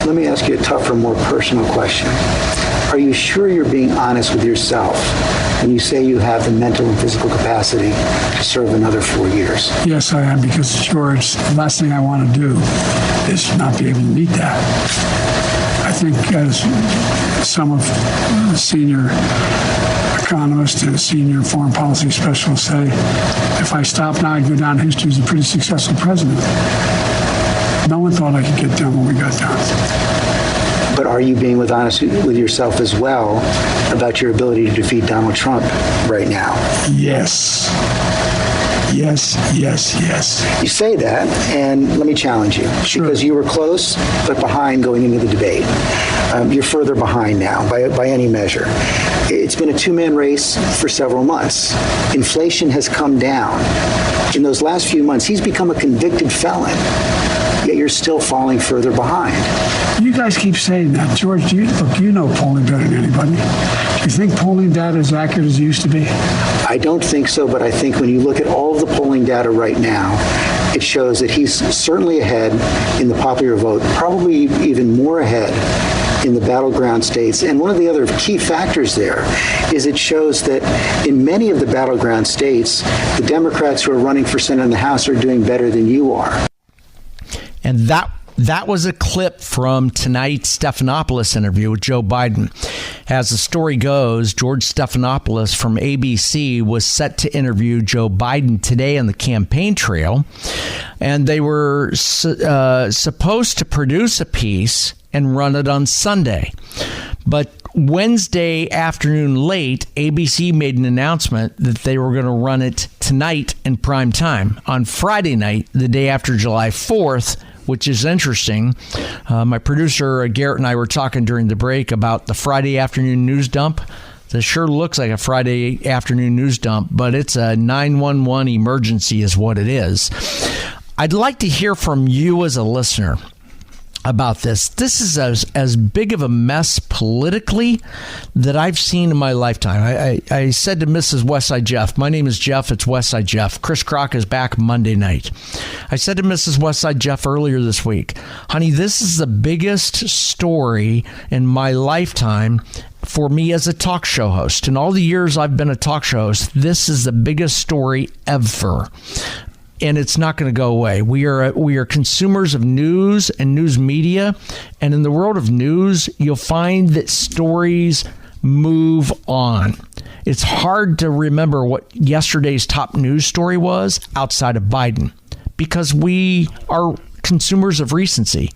Let me ask you a tougher, more personal question. Are you sure you're being honest with yourself when you say you have the mental and physical capacity to serve another 4 years? Yes, I am, because, George, the last thing I want to do is not be able to meet that. I think, as some of the senior economists and senior foreign policy specialists say, if I stop now, I'd go down in history as a pretty successful president. No one thought I could get done what we got done. But are you being honest with yourself as well about your ability to defeat Donald Trump right now? Yes. Yes, yes, yes. You say that, and let me challenge you. Sure. Because you were close, but behind going into the debate. You're further behind now, by any measure. It's been a two-man race for several months. Inflation has come down. In those last few months, he's become a convicted felon. Yet you're still falling further behind. You guys keep saying that. George, you know polling better than anybody. Do you think polling data is accurate as it used to be? I don't think so, but I think when you look at all of the polling data right now, it shows that he's certainly ahead in the popular vote, probably even more ahead in the battleground states. And one of the other key factors there is it shows that in many of the battleground states, the Democrats who are running for Senate and the House are doing better than you are. And that was a clip from tonight's Stephanopoulos interview with Joe Biden. As the story goes, George Stephanopoulos from ABC was set to interview Joe Biden today on the campaign trail, and they were supposed to produce a piece and run it on Sunday. But Wednesday afternoon late, ABC made an announcement that they were going to run it tonight in prime time on Friday night, the day after July 4th, which is interesting. My producer, Garrett, and I were talking during the break about the Friday afternoon news dump. This sure looks like a Friday afternoon news dump, but it's a 911 emergency is what it is. I'd like to hear from you as a listener about this. This is as big of a mess politically that I've seen in my lifetime. I said to Mrs. Westside Jeff, my name is Jeff, it's Westside Jeff. Chris Crock is back Monday night. I said to Mrs. Westside Jeff earlier this week, honey, this is the biggest story in my lifetime for me as a talk show host. In all the years I've been a talk show host, this is the biggest story ever. And it's not going to go away. We are consumers of news and news media. And in the world of news, you'll find that stories move on. It's hard to remember what yesterday's top news story was outside of Biden because we are consumers of recency.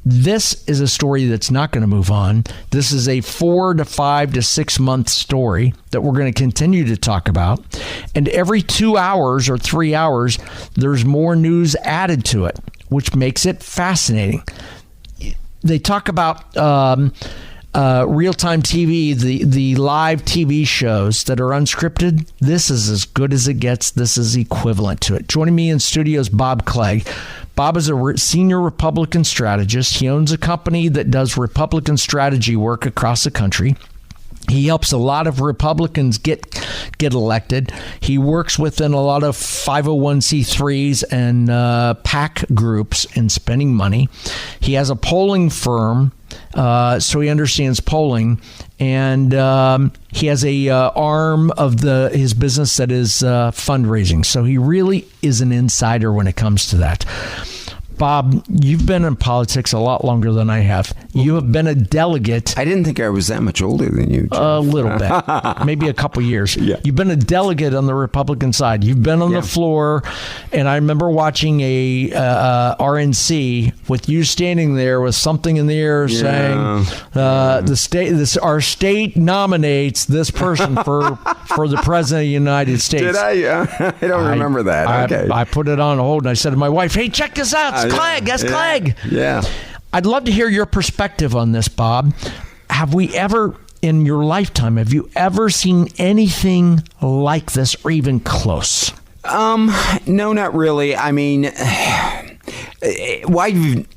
This is a story that's not going to move on. This is a 4 to 5 to 6 month story that we're going to continue to talk about. And every 2 hours or 3 hours, there's more news added to it, which makes it fascinating. They talk about real-time TV, the live TV shows that are unscripted. This is as good as it gets. This is equivalent to it. Joining me in studio is Bob Clegg. Bob is a senior Republican strategist. He owns a company that does Republican strategy work across the country. He helps a lot of Republicans get elected. He works within a lot of 501c3s and PAC groups in spending money. He has a polling firm, so he understands polling, and he has a arm of his business that is fundraising. So he really is an insider when it comes to that. Bob, you've been in politics a lot longer than I have. You have been a delegate. I didn't think I was that much older than you, Jeff. A little bit, maybe a couple years. Yeah. You've been a delegate on the Republican side. You've been on the floor, and I remember watching a RNC with you standing there with something in the air saying, our state nominates this person for the president of the United States. Did I? I don't remember that. Okay. I put it on hold, and I said to my wife, hey, check this out. Clegg. That's Clegg. Yeah. I'd love to hear your perspective on this, Bob. Have we ever, in your lifetime, have you ever seen anything like this or even close? No, not really. I mean, why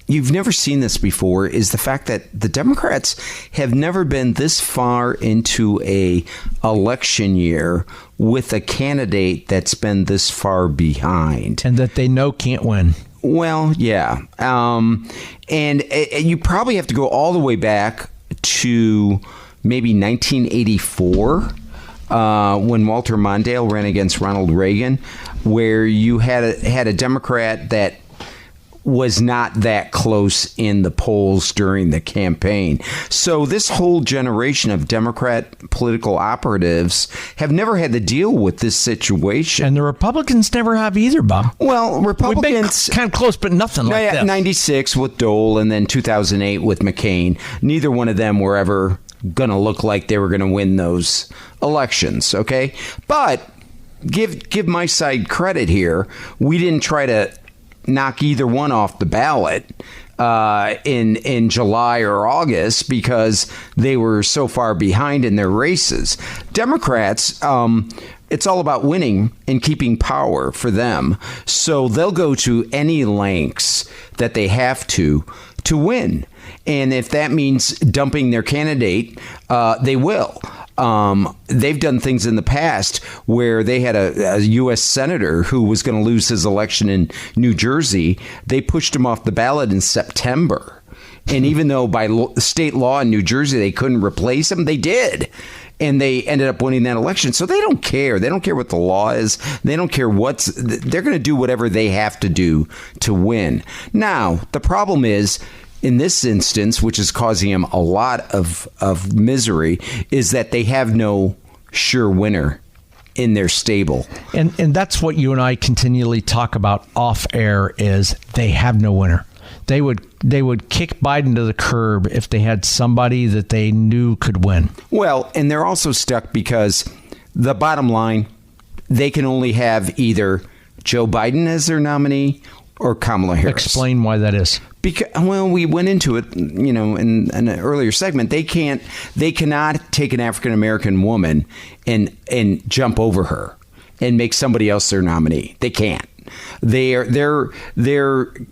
you've never seen this before is the fact that the Democrats have never been this far into a election year with a candidate that's been this far behind. And that they know can't win. Well, yeah. And you probably have to go all the way back to maybe 1984 when Walter Mondale ran against Ronald Reagan, where you had a Democrat that was not that close in the polls during the campaign. So this whole generation of Democrat political operatives have never had to deal with this situation. And the Republicans never have either, Bob. Well, Republicans... kind of close, but nothing like that. 96 with Dole and then 2008 with McCain. Neither one of them were ever going to look like they were going to win those elections, okay? But give my side credit here. We didn't try to knock either one off the ballot in July or August because they were so far behind in their races. Democrats, it's all about winning and keeping power for them. So they'll go to any lengths that they have to win. And if that means dumping their candidate, they will. They've done things in the past where they had a U.S. senator who was going to lose his election in New Jersey. They pushed him off the ballot in September. And even though by state law in New Jersey they couldn't replace him, they did. And they ended up winning that election. So they don't care. They don't care what the law is. They don't care they're going to do whatever they have to do to win. Now, the problem is, in this instance, which is causing him a lot of misery, is that they have no sure winner in their stable. And that's what you and I continually talk about off air is they have no winner. They would kick Biden to the curb if they had somebody that they knew could win. Well, and they're also stuck because the bottom line, they can only have either Joe Biden as their nominee or Kamala Harris. Explain why that is. Because, well, we went into it, in an earlier segment. They cannot take an African American woman and jump over her and make somebody else their nominee. They can't. Their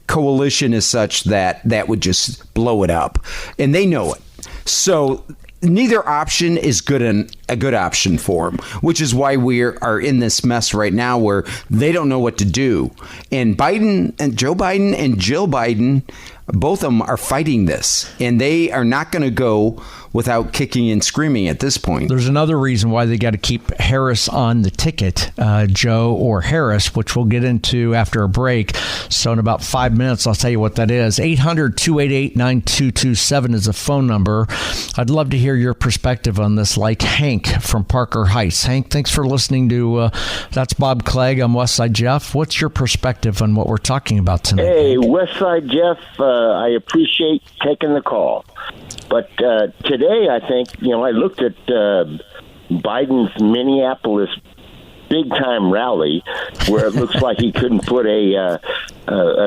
coalition is such that would just blow it up, and they know it. So neither option is a good option for them, which is why we are in this mess right now where they don't know what to do. And Biden and Joe Biden and Jill Biden, both of them are fighting this, and they are not going to go without kicking and screaming at this point. There's another reason why they got to keep Harris on the ticket, Joe or Harris, which we'll get into after a break. So in about 5 minutes, I'll tell you what that is. 800-288-9227 is a phone number. I'd love to hear your perspective on this, like Hank from Parker Heights. Hank, thanks for listening to That's Bob Clegg. I'm Westside Jeff. What's your perspective on what we're talking about tonight? Hey, Westside Jeff, I appreciate taking the call. But today, I think, I looked at Biden's Minneapolis big-time rally where it looks like he couldn't put a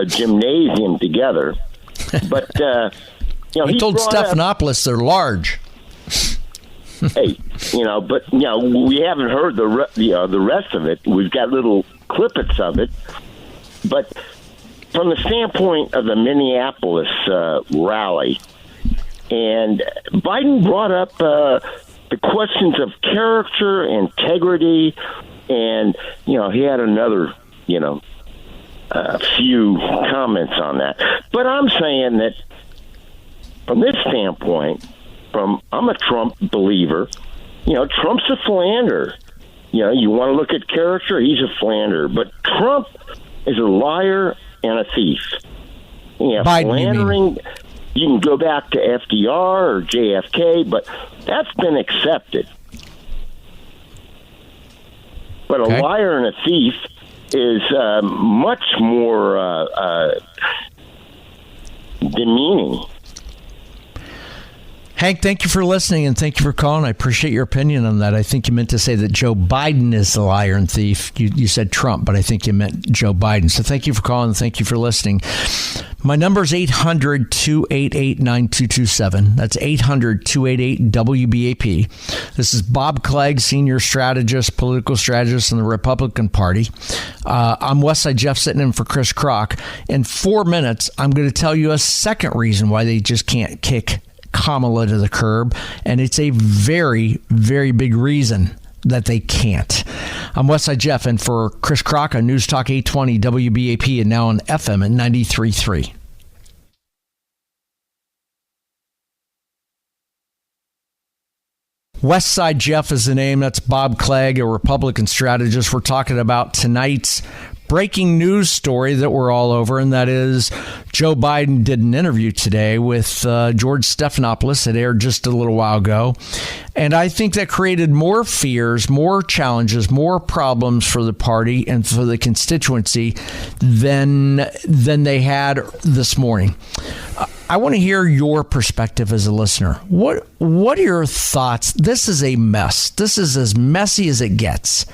gymnasium together. But, he told Stephanopoulos they're large. Hey, but, we haven't heard the rest of it. We've got little clippets of it. But from the standpoint of the Minneapolis rally, and Biden brought up the questions of character, integrity, and, he had another, few comments on that. But I'm saying that from this standpoint, I'm a Trump believer. Trump's a philanderer. You want to look at character, he's a philanderer. But Trump is a liar and a thief. Biden, philandering. You can go back to FDR or JFK, but that's been accepted. But a liar and a thief is much more demeaning. Hank, thank you for listening and thank you for calling. I appreciate your opinion on that. I think you meant to say that Joe Biden is the liar and thief. You said Trump, but I think you meant Joe Biden. So thank you for calling and thank you for listening. My number is 800-288-9227. That's 800-288-WBAP. This is Bob Clegg, senior strategist, political strategist in the Republican Party. I'm Westside Jeff sitting in for Chris Kroc. In 4 minutes, I'm going to tell you a second reason why they just can't kick Kamala to the curb, and it's a very, very big reason that they can't. I'm Westside Jeff, and for Chris Crock on News Talk 820 WBAP and now on FM at 93.3. Westside Jeff is the name. That's Bob Clegg, a Republican strategist. We're talking about tonight's breaking news story that we're all over, and that is Joe Biden did an interview today with George Stephanopoulos. It aired just a little while ago. And I think that created more fears, more challenges, more problems for the party and for the constituency than they had this morning. I want to hear your perspective as a listener. What are your thoughts? This is a mess. This is as messy as it gets.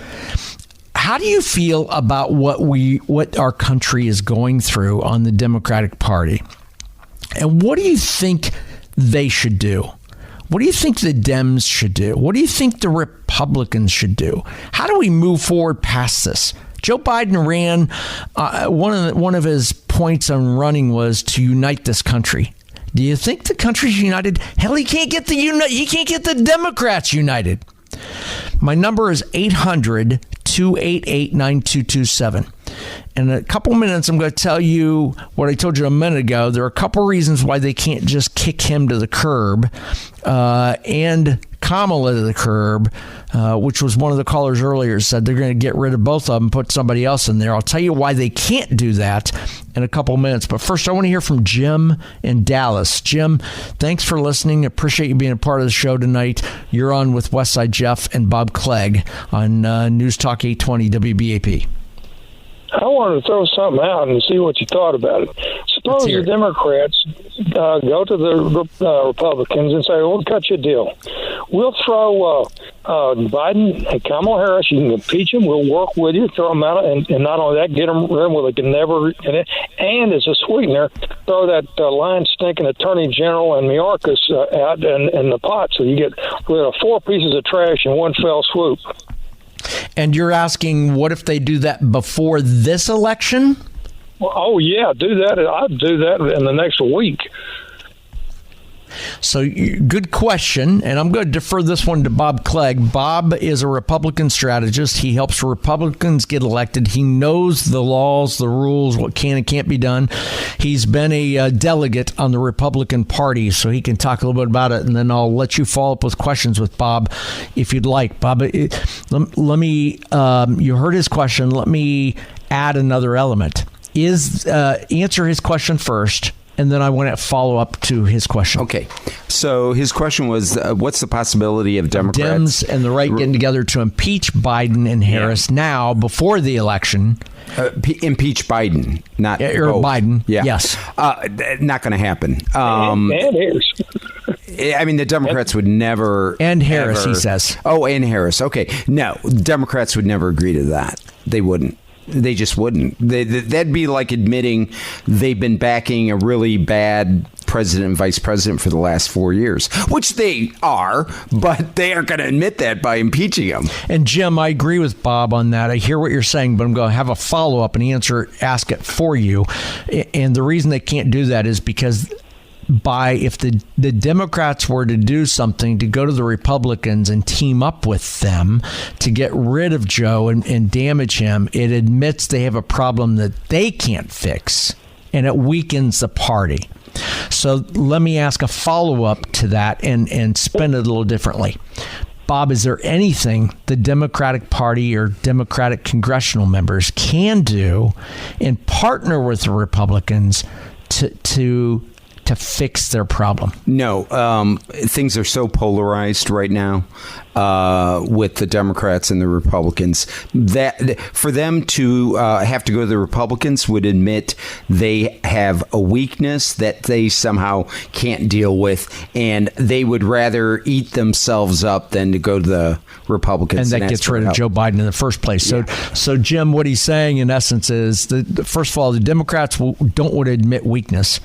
How do you feel about what our country is going through on the Democratic Party? And what do you think they should do? What do you think the Dems should do? What do you think the Republicans should do? How do we move forward past this? Joe Biden ran, one of his points on running was to unite this country. Do you think the country's united? Hell, he can't get the Democrats united. My number is 800-288-9227. In a couple minutes, I'm going to tell you what I told you a minute ago. There are a couple reasons why they can't just kick him to the curb and Kamala to the curb, which was one of the callers earlier said they're going to get rid of both of them, put somebody else in there. I'll tell you why they can't do that in a couple minutes. But first, I want to hear from Jim in Dallas. Jim, thanks for listening. Appreciate you being a part of the show tonight. You're on with Westside Jeff and Bob Clegg on News Talk 820 WBAP. I wanted to throw something out and see what you thought about it. Suppose the Democrats go to the Republicans and say, we'll cut you a deal. We'll throw Biden and Kamala Harris. You can impeach them. We'll work with you, throw them out, and not only that, get them rid where they can never. And as a sweetener, throw that line-stinking Attorney General and Mayorkas out in the pot, so you get rid of 4 pieces of trash in one fell swoop. And you're asking, what if they do that before this election? Well, oh, yeah, do that. I'd do that in the next week. So good question, and I'm going to defer this one to Bob Clegg. Bob is a Republican strategist. He helps Republicans get elected. He knows the laws, the rules, what can and can't be done. He's been a delegate on the Republican Party, so he can talk a little bit about it, and then I'll let you follow up with questions with Bob if you'd like. Bob, let me, you heard his question. Let me add another element. Answer his question first, and then I want to follow up to his question. Okay. So his question was, what's the possibility of Democrats... Dems and the right getting together to impeach Biden and Harris now before the election? Impeach Biden, not or both. Biden. Yeah. Yes. Not going to happen. And Harris. I mean, the Democrats would never... And Harris, he says. Oh, and Harris. Okay. No, Democrats would never agree to that. They wouldn't. They just wouldn't. That'd be like admitting they've been backing a really bad president and vice president for the last 4 years, which they are, but they aren't going to admit that by impeaching them. And Jim, I agree with Bob on that. I hear what you're saying, but I'm going to have a follow-up and ask it for you. And the reason they can't do that is because if the Democrats were to do something to go to the Republicans and team up with them to get rid of Joe and damage him, it admits they have a problem that they can't fix, and it weakens the party. So let me ask a follow-up to that and spin it a little differently. Bob, is there anything the Democratic Party or Democratic congressional members can do and partner with the Republicans to fix their problem? No. Things are so polarized right now with the Democrats and the Republicans that for them to have to go to the Republicans would admit they have a weakness that they somehow can't deal with, and they would rather eat themselves up than to go to the Republicans. And that gets rid of Joe Biden in the first place. Yeah. So Jim, what he's saying in essence is that, first of all, the Democrats don't want to admit weakness.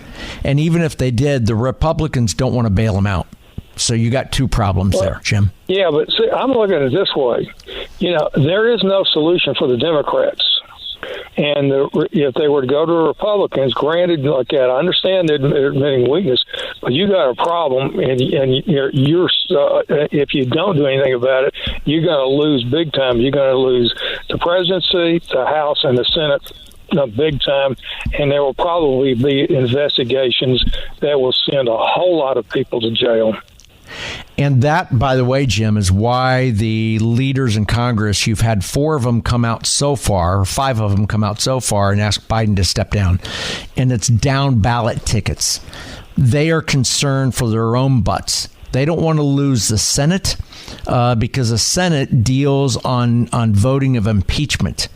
And even if they did, the Republicans don't want to bail them out. So you got two problems there, Jim. Yeah, but see, I'm looking at it this way. There is no solution for the Democrats. And if they were to go to the Republicans, granted, like that, I understand they're admitting weakness, but you got a problem, and you're if you don't do anything about it, you're going to lose big time. You're going to lose the presidency, the House, and the Senate big time, and there will probably be investigations that will send a whole lot of people to jail. And that, by the way, Jim, is why the leaders in Congress, you've had 4 of them come out so far, or 5 of them come out so far and ask Biden to step down. And it's down ballot tickets. They are concerned for their own butts. They don't want to lose the Senate because the Senate deals on voting of impeachment.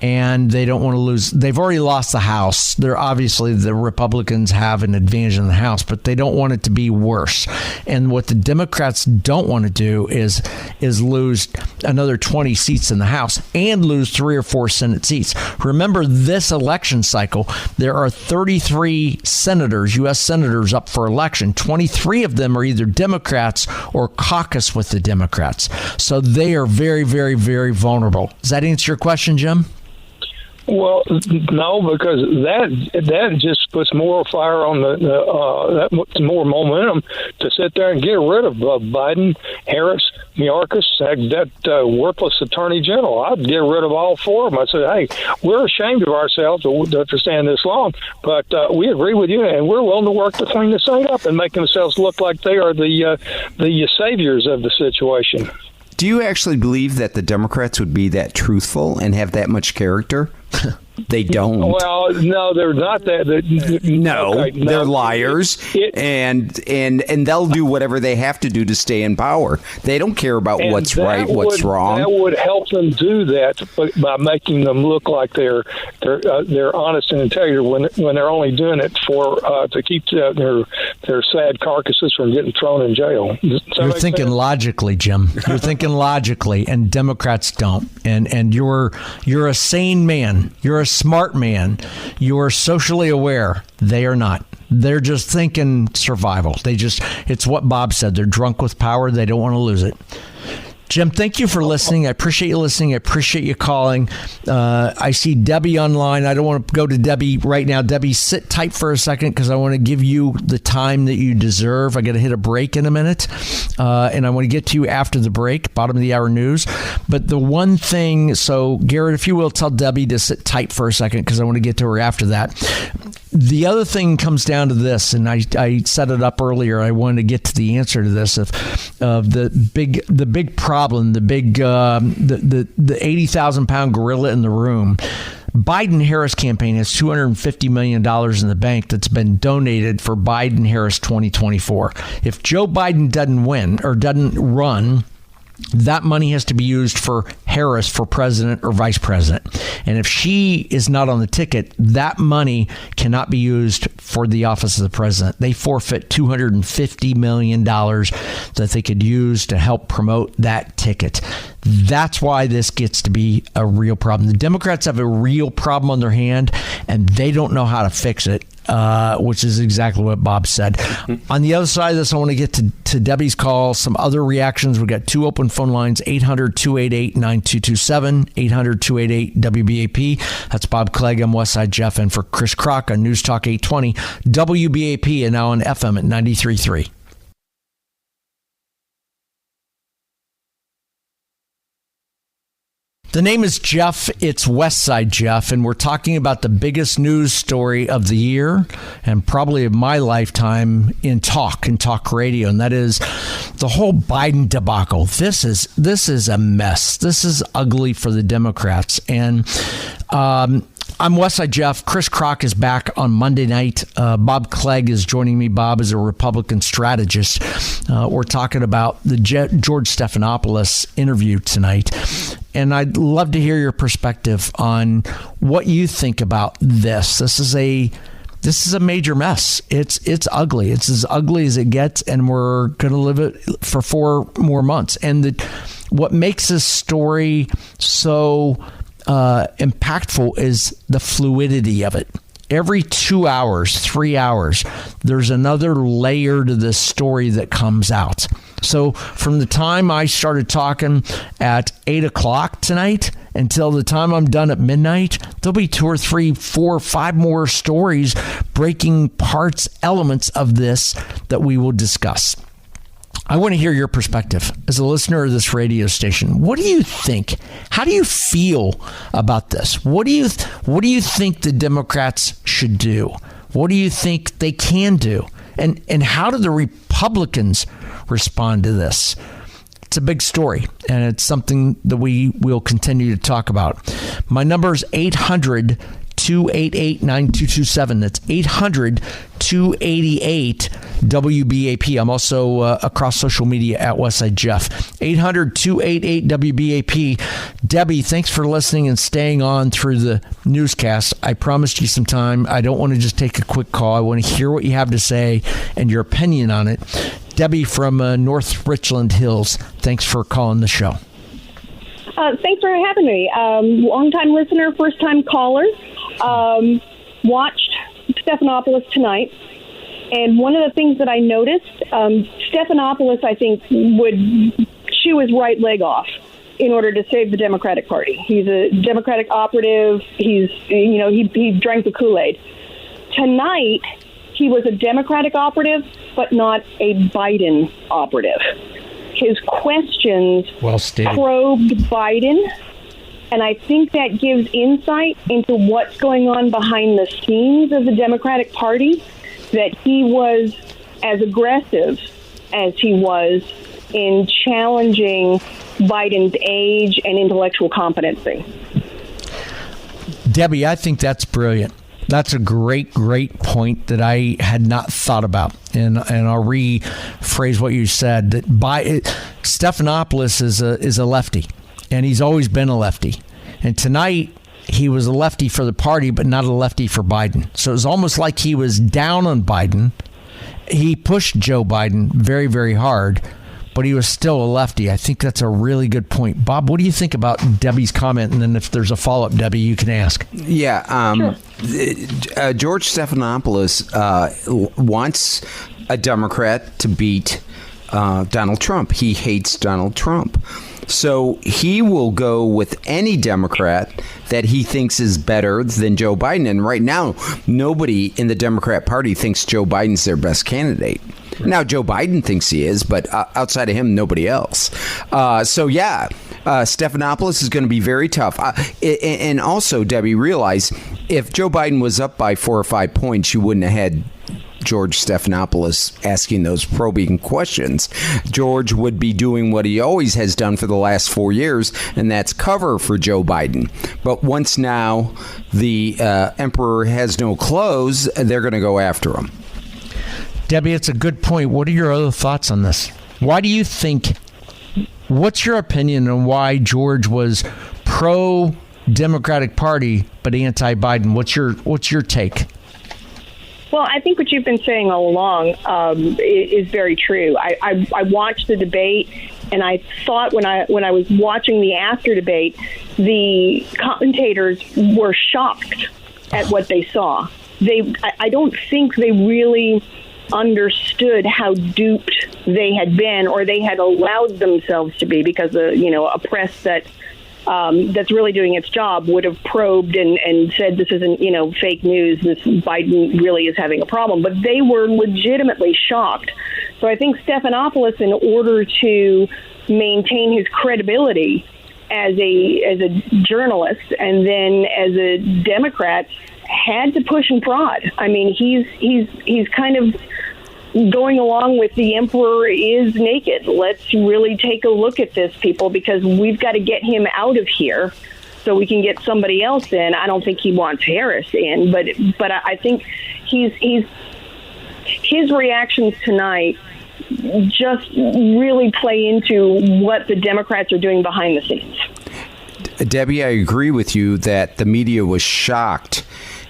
And they don't want to lose. They've already lost the House. They're obviously, the Republicans have an advantage in the House, but they don't want it to be worse. And what the Democrats don't want to do is lose another 20 seats in the House and lose 3 or 4 Senate seats. Remember, this election cycle, there are 33 senators, U.S. senators up for election. 23 of them are either Democrats or caucus with the Democrats. So they are very, very, very vulnerable. Does that answer your question, Jim? Well, no, because that just puts more fire on that puts more momentum to sit there and get rid of Biden, Harris, Mayorkas, that worthless attorney general. I'd get rid of all 4 of them. I said, hey, we're ashamed of ourselves to stand this long, but we agree with you, and we're willing to work to clean this thing up and make themselves look like they are the saviors of the situation. Do you actually believe that the Democrats would be that truthful and have that much character? They don't. Well, no, they're not that. They're liars, and they'll do whatever they have to do to stay in power. They don't care about what's right, what's wrong. That would help them do that by making them look like they're honest and integrated when they're only doing it to keep their sad carcasses from getting thrown in jail. You're thinking logically, Jim. You're thinking logically, and Democrats don't. And you're a sane man. You're a smart man. You're socially aware. They are not. They're just thinking survival. It's what Bob said. They're drunk with power. They don't want to lose it. Jim, thank you for listening. I appreciate you listening. I appreciate you calling. I see Debbie online. I don't want to go to Debbie right now. Debbie, sit tight for a second because I want to give you the time that you deserve. I got to hit a break in a minute, and I want to get to you after the break, bottom of the hour news. But the one thing, so Garrett, if you will, tell Debbie to sit tight for a second because I want to get to her after that. The other thing comes down to this, and I set it up earlier. I wanted to get to the answer to this of the big problem, the 80,000-pound gorilla in the room. Biden-Harris campaign has $250 million in the bank that's been donated for Biden-Harris 2024. If Joe Biden doesn't win or doesn't run, that money has to be used for Harris for president or vice president. And if she is not on the ticket, that money cannot be used for the office of the president. They forfeit $250 million that they could use to help promote that ticket. That's why this gets to be a real problem. The Democrats have a real problem on their hand, and they don't know how to fix it. Which is exactly what Bob said. On the other side of this, I want to get to Debbie's call, some other reactions. We've got 2 open phone lines, 800-288-9227, 800-288-WBAP. That's Bob Clegg. I'm Westside Jeff. And for Chris Crock on News Talk 820, WBAP, and now on FM at 93.3. The name is Jeff. It's Westside Jeff, and we're talking about the biggest news story of the year and probably of my lifetime in talk radio, and that is the whole Biden debacle. This is a mess. This is ugly for the Democrats, and I'm Westside Jeff. Chris Crock is back on Monday night. Bob Clegg is joining me. Bob is a Republican strategist. We're talking about the George Stephanopoulos interview tonight. And I'd love to hear your perspective on what you think about this. This is a major mess. It's ugly. It's as ugly as it gets, and we're going to live it for 4 more months. And what makes this story so impactful is the fluidity of it. Every 2 hours, 3 hours, there's another layer to this story that comes out. So from the time I started talking at 8 o'clock tonight until the time I'm done at midnight, there'll be 2 or 3, 4, 5 more stories, breaking parts, elements of this that we will discuss. I want to hear your perspective as a listener of this radio station. What do you think? How do you feel about this? What do you think the Democrats should do? What do you think they can do? And how do the Republicans respond to this? It's a big story, and it's something that we will continue to talk about. My number is 800-288-9227. That's 800-288-WBAP. I'm also across social media at Westside Jeff. 800-288-WBAP. Debbie, thanks for listening and staying on through the newscast. I promised you some time. I don't want to just take a quick call. I want to hear what you have to say and your opinion on it. Debbie from North Richland Hills, thanks for calling the show. Thanks for having me. Long-time listener, first-time caller. Watched Stephanopoulos tonight, and one of the things that I noticed, Stephanopoulos, I think, would chew his right leg off in order to save the Democratic Party. He's a Democratic operative. He drank the Kool-Aid. Tonight, he was a Democratic operative, but not a Biden operative. His questions probed Biden, and I think that gives insight into what's going on behind the scenes of the Democratic Party, that he was as aggressive as he was in challenging Biden's age and intellectual competency. Debbie, I think that's brilliant. That's a great point that I had not thought about. And I'll rephrase what you said. That Stephanopoulos is a lefty, and he's always been a lefty. And tonight, he was a lefty for the party, but not a lefty for Biden. So it was almost like he was down on Biden. He pushed Joe Biden very, very hard, but he was still a lefty. I think that's a really good point. Bob, what do you think about Debbie's comment? And then if there's a follow-up, Debbie, you can ask. Yeah. Sure. George Stephanopoulos wants a Democrat to beat Donald Trump. He hates Donald Trump. So he will go with any Democrat that he thinks is better than Joe Biden. And right now, nobody in the Democrat Party thinks Joe Biden's their best candidate. Now, Joe Biden thinks he is, but outside of him, nobody else. Stephanopoulos is going to be very tough. And also, Debbie, realize if Joe Biden was up by 4 or 5 points, you wouldn't have had George Stephanopoulos asking those probing questions. George would be doing what he always has done for the last 4 years, and that's cover for Joe Biden. But once now the emperor has no clothes, they're going to go after him. Debbie, it's a good point. What are your other thoughts on this? Why do you think, what's your opinion on why George was pro-Democratic Party but anti-Biden? What's your take? Well, I think what you've been saying all along is very true. I watched the debate, and I thought when I was watching the after debate, the commentators were shocked at what they saw. I don't think they really understood how duped they had been, or they had allowed themselves to be, because a press that's really doing its job would have probed and said this isn't fake news, this Biden really is having a problem. But they were legitimately shocked. So I think Stephanopoulos, in order to maintain his credibility as a journalist and then as a Democrat, had to push and prod. I mean, he's kind of going along with the emperor is naked. Let's really take a look at this, people, because we've got to get him out of here so we can get somebody else in. I don't think he wants Harris in, but I think his reactions tonight just really play into what the Democrats are doing behind the scenes. Debbie, I agree with you that the media was shocked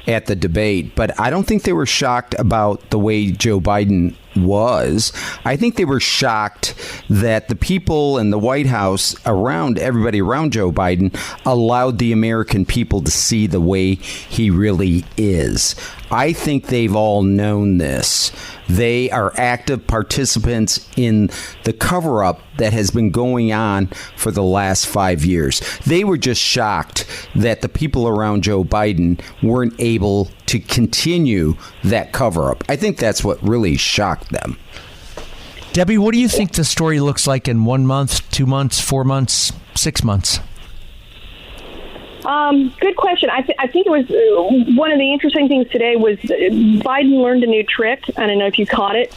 at the debate, but I don't think they were shocked about the way Joe Biden was. I think they were shocked that the people in the White House, everybody around Joe Biden, allowed the American people to see the way he really is. I think they've all known this. They are active participants in the cover-up that has been going on for the last 5 years. They were just shocked that the people around Joe Biden weren't able to continue that cover-up. I think that's what really shocked them. Debbie, what do you think the story looks like in 1 month, 2 months, 4 months, 6 months? Good question. I think it was one of the interesting things today was Biden learned a new trick. I don't know if you caught it,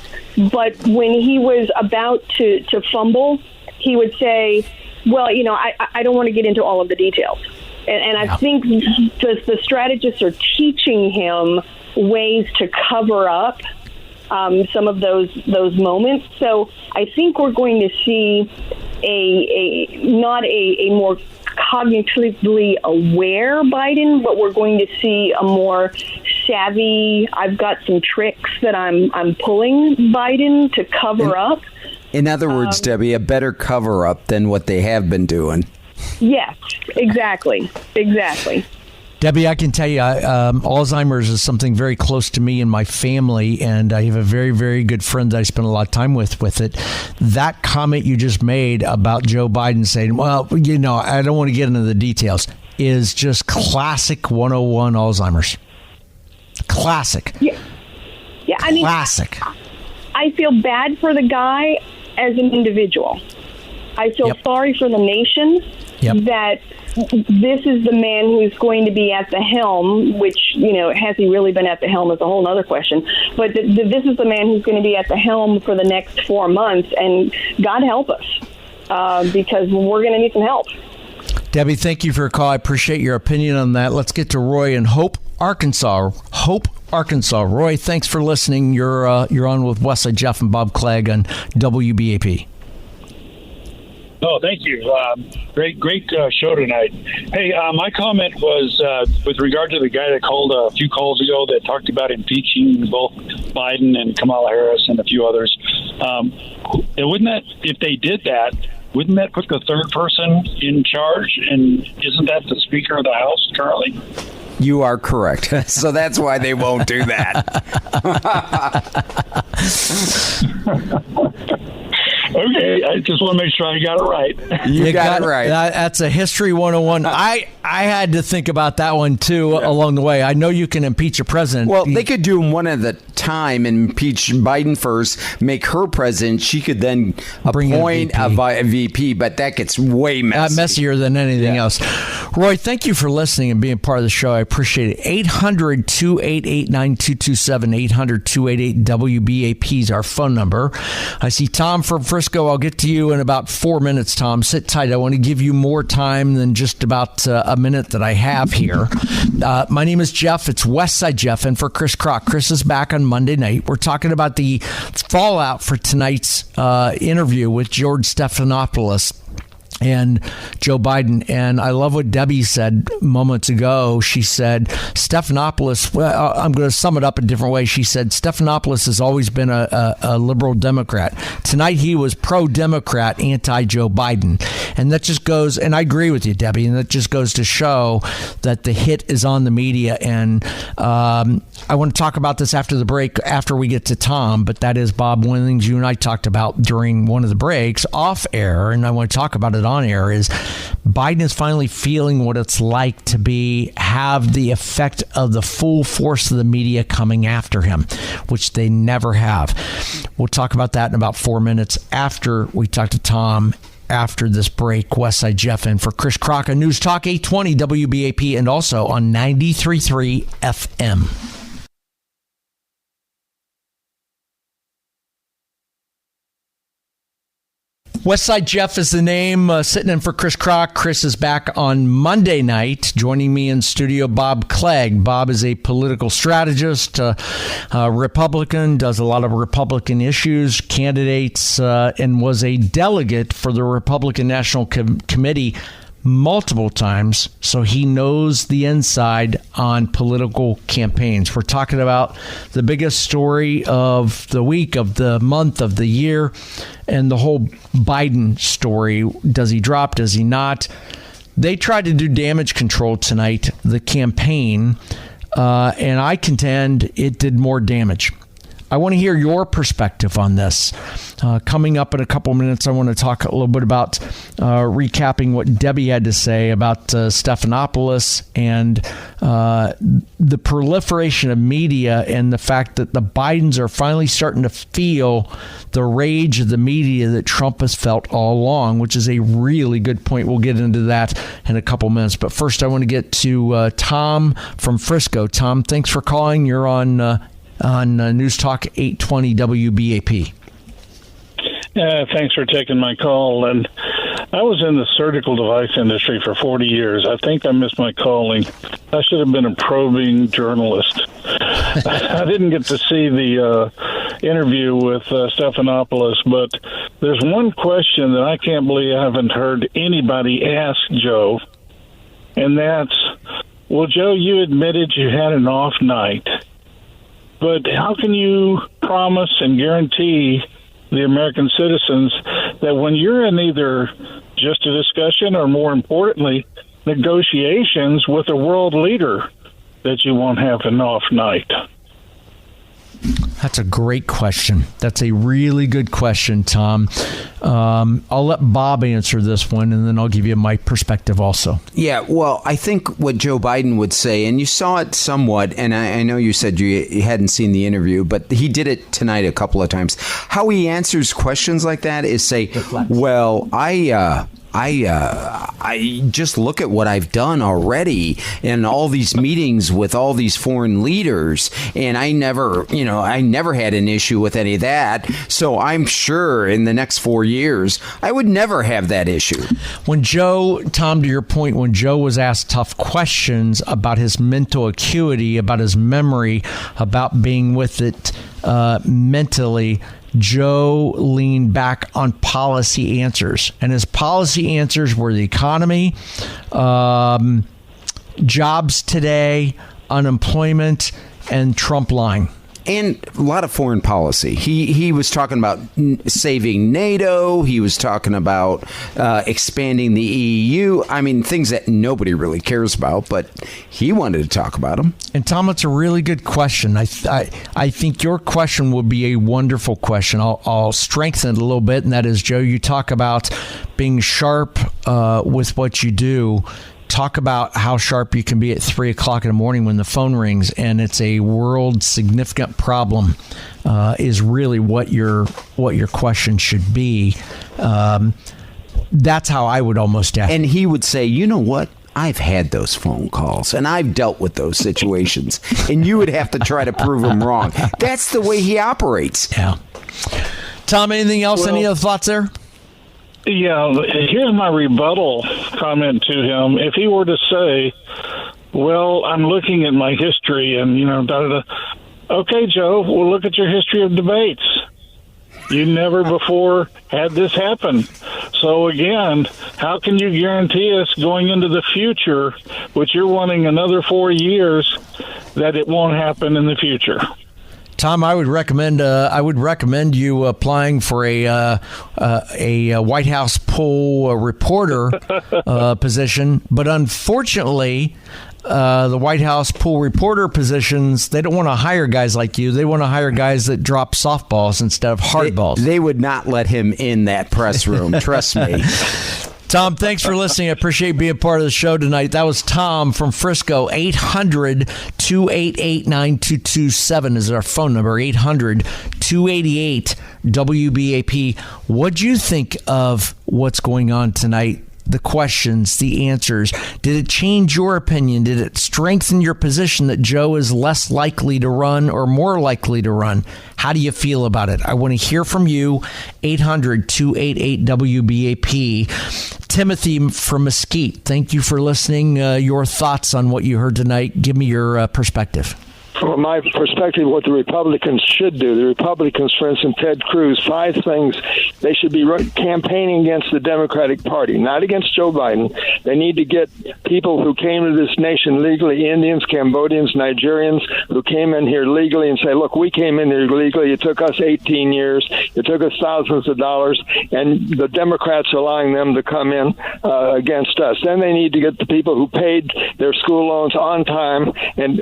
but when he was about to fumble, he would say, well, I don't want to get into all of the details. And I think the strategists are teaching him ways to cover up some of those moments. So I think we're going to see not a more cognitively aware Biden, but we're going to see a more savvy, I've got some tricks that I'm pulling Biden to cover up. In other words, Debbie, a better cover up than what they have been doing. Yes, exactly. Debbie, I can tell you, Alzheimer's is something very close to me and my family, and I have a very, very good friend that I spend a lot of time with it. That comment you just made about Joe Biden saying, well, I don't want to get into the details, is just classic 101 Alzheimer's. Classic. Yeah, I mean, classic. I feel bad for the guy as an individual. I feel sorry for the nation that this is the man who's going to be at the helm, which, has he really been at the helm is a whole other question. But this is the man who's going to be at the helm for the next 4 months. And God help us, because we're going to need some help. Debbie, thank you for a call. I appreciate your opinion on that. Let's get to Roy in Hope, Arkansas. Roy, thanks for listening. You're on with Wesley, Jeff, and Bob Clegg on WBAP. Oh, thank you. Great show tonight. Hey, my comment was with regard to the guy that called a few calls ago that talked about impeaching both Biden and Kamala Harris and a few others. Wouldn't that, if they did that, wouldn't that put the third person in charge? And isn't that the Speaker of the House currently? You are correct. So that's why they won't do that. Okay, I just want to make sure I got it right. You got it right. That's a history 101. I had to think about that one, too, along the way. I know you can impeach a president. Well, they could do them one at a time and impeach Biden first, make her president. She could then appoint a VP, but that gets way messy. Messier than anything else. Roy, thank you for listening and being part of the show. I appreciate it. 800-288-9227, 800-288-WBAP is our phone number. I see Tom from Frisco. I'll get to you in about 4 minutes, Tom. Sit tight. I want to give you more time than just about a minute that I have here. My name is Jeff. It's Westside Jeff, and for Chris Kroc. Chris is back on Monday night. We're talking about the fallout for tonight's interview with George Stephanopoulos and Joe Biden. And I love what Debbie said moments ago. She said, Stephanopoulos, well, I'm going to sum it up a different way. She said, Stephanopoulos has always been a liberal Democrat. Tonight, he was pro-Democrat, anti-Joe Biden. And that just goes, and I agree with you, Debbie, and that just goes to show that the hit is on the media. And I want to talk about this after the break, after we get to Tom, but that is, Bob, one of the things you and I talked about during one of the breaks off air, and I want to talk about it on air, is Biden is finally feeling what it's like to have the effect of the full force of the media coming after him, which they never have. We'll talk about that in about 4 minutes after we talk to Tom after this break. Westside Jeff in for Chris Kroc on News Talk 820 WBAP and also on 93.3 FM. Westside Jeff is the name, sitting in for Chris Kroc. Chris is back on Monday night. Joining me in studio, Bob Clegg. Bob is a political strategist, Republican, does a lot of Republican issues, candidates, and was a delegate for the Republican National Committee multiple times, so he knows the inside on political campaigns. We're talking about the biggest story of the week, of the month, of the year, and the whole Biden story. Does he drop? Does he not? They tried to do damage control tonight, the campaign, and I contend it did more damage. I want to hear your perspective on this. Coming up in a couple minutes, I want to talk a little bit about recapping what Debbie had to say about Stephanopoulos and the proliferation of media and the fact that the Bidens are finally starting to feel the rage of the media that Trump has felt all along, which is a really good point. We'll get into that in a couple minutes. But first, I want to get to Tom from Frisco. Tom, thanks for calling. You're on News Talk 820 WBAP. Thanks for taking my call. And I was in the surgical device industry for 40 years. I think I missed my calling. I should have been a probing journalist. I didn't get to see the interview with Stephanopoulos, but there's one question that I can't believe I haven't heard anybody ask Joe, and that's, well, Joe, you admitted you had an off night, but how can you promise and guarantee the American citizens that when you're in either just a discussion or, more importantly, negotiations with a world leader, that you won't have an off night? That's a great question. That's a really good question, Tom. I'll let Bob answer this one, and then I'll give you my perspective also. Yeah, well, I think what Joe Biden would say, and you saw it somewhat, and I know you said you hadn't seen the interview, but he did it tonight a couple of times. How he answers questions like that is say, well, I just look at what I've done already in all these meetings with all these foreign leaders, and I never had an issue with any of that. So I'm sure in the next 4 years, I would never have that issue. When Joe, Tom, to your point, when Joe was asked tough questions about his mental acuity, about his memory, about being with it mentally, Joe leaned back on policy answers, and his policy answers were the economy, jobs today, unemployment, and Trump lying. And a lot of foreign policy. He was talking about saving NATO. He was talking about expanding the EU. I mean, things that nobody really cares about, but he wanted to talk about them. And Tom, it's a really good question. I think your question will be a wonderful question. I'll strengthen it a little bit, and that is, Joe, you talk about being sharp with what you do. Talk about how sharp you can be at 3 o'clock in the morning when the phone rings and it's a world significant problem, is really what your question should be. That's how I would almost ask. And he would say, you know what? I've had those phone calls and I've dealt with those situations, and you would have to try to prove him wrong. That's the way he operates. Yeah. Tom, anything else? Any other thoughts there? Yeah, here's my rebuttal comment to him. If he were to say, well, I'm looking at my history and, da-da-da. Okay, Joe, we'll look at your history of debates. You never before had this happen. So, again, how can you guarantee us going into the future, which you're wanting another 4 years, that it won't happen in the future? Tom, I would recommend you applying for a White House poll reporter position. But unfortunately, the White House pool reporter positions, they don't want to hire guys like you. They want to hire guys that drop softballs instead of hardballs. They would not let him in that press room. Trust me. Tom, thanks for listening. I appreciate being part of the show tonight. That was Tom from Frisco. 800-288-9227 is our phone number. 800-288-WBAP. What'd you think of what's going on tonight? The questions, the answers. Did it change your opinion? Did it strengthen your position that Joe is less likely to run or more likely to run? How do you feel about it? I want to hear from you. 800-288-WBAP. Timothy from Mesquite, thank you for listening. Your thoughts on what you heard tonight. Give me your perspective. From my perspective, what the Republicans should do, the Republicans, for instance, Ted Cruz, 5 things they should be campaigning against the Democratic Party, not against Joe Biden. They need to get people who came to this nation legally, Indians, Cambodians, Nigerians, who came in here legally and say, look, we came in here legally. It took us 18 years. It took us thousands of dollars, and the Democrats are allowing them to come in against us. Then they need to get the people who paid their school loans on time and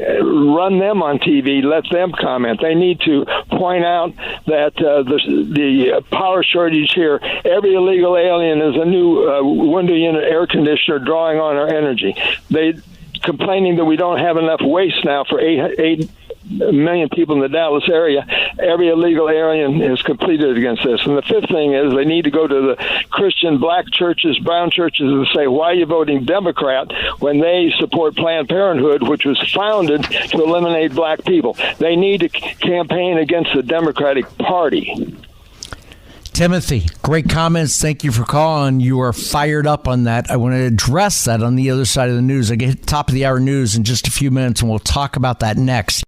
run them on on TV, let them comment. They need to point out that the power shortage here, every illegal alien is a new window unit air conditioner drawing on our energy. They complaining that we don't have enough waste now for 8 million people in the Dallas area. Every illegal alien is completed against this. And the fifth thing is they need to go to the Christian black churches, brown churches, and say, why are you voting Democrat when they support Planned Parenthood, which was founded to eliminate black people? They need to campaign against the Democratic Party. Timothy, great comments. Thank you for calling. You are fired up on that. I want to address that on the other side of the news. I get top of the hour news in just a few minutes, and we'll talk about that next.